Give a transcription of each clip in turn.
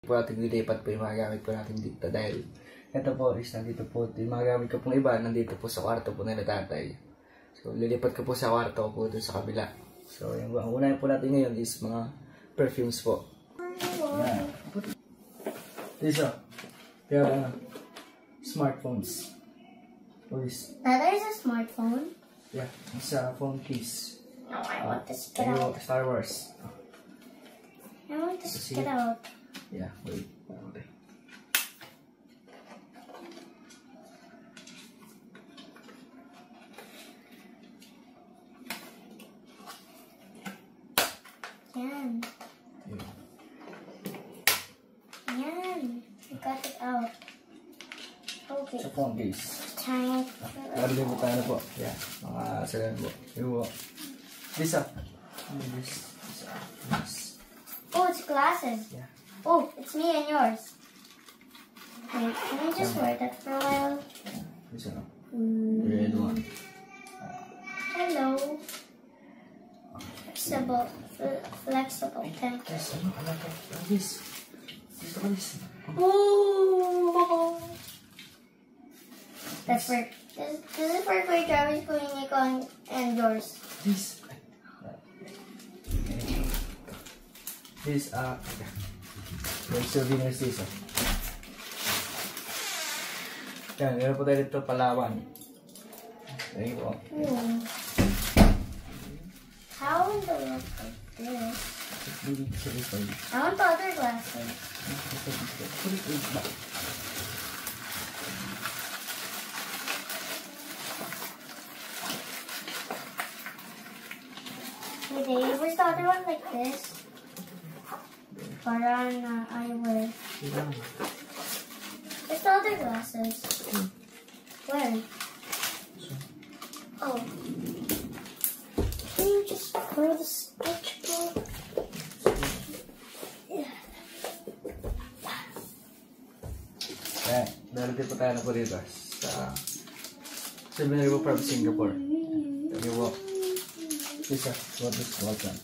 po natin dilipat po yung mga gamit po natin dito dahil ito po is nandito po yung mga gamit ko pong iba nandito po sa kwarto po nila tatay. So lilipat ko po sa kwarto po doon sa kabila. So yung ang unahin po natin ngayon is mga perfumes po. Yeah. This we have smartphones. What is? That is a smartphone. Yeah, it's a phone case. No, I want this to get out. Star Wars. I want this to get out. Yeah, wait. Okay. Yan. Yan. I got it out. Okay. Sa phone case. Try it. Lalo po tayo po. Yeah, mga salan po. Yung po. This This. Oh, it's glasses. Yeah. Oh, it's me and yours. Wait, can I just wear that for a while? This red one. Hello. Flexible pen. Yes, I like it. This. This. Oh. That's work. This is for Travis, Nico, and yours. This. This yung souvenirs this. Yan, meron po tayo dito Palawan. There you go. How in the world like this? I want the other glasses. Hey, where's the other one like this? Para na eyewear. Where's the other glasses? Where? Oh. Can you just throw the sketchbook? Kaya, darating po tayo na po dito sa souvenir po from Singapore. Thank you po. This what is welcome.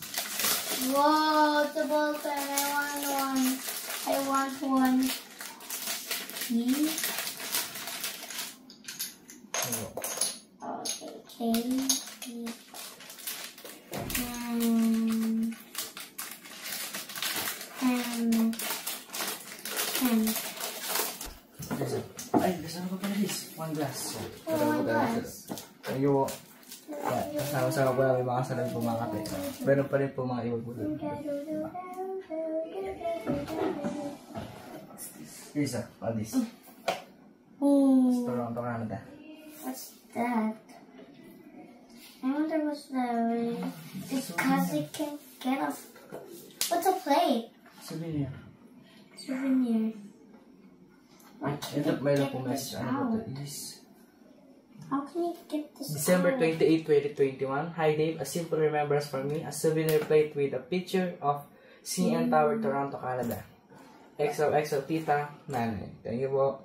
Whoa, it's a ball pen. I want one. Key. Okay, key. Ay, gusto na pa pala this. One glass. One glass. Thank you po. Kasama-sama po namin mga salag po mga kape. Meron pa rin po mga iwan po doon. This what is? Toronto, Canada. What's that? I wonder what's that. Because it can get off. What's a plate? Souvenir. Souvenir. Ito mayroon po message. Ano po ito? Is how can you get this December out? 28, 2021. Hi Dave, a simple remembrance for me. A souvenir plate with a picture of CN Tower, Toronto, Canada. XOXO Tita, Nanay. Thank you po.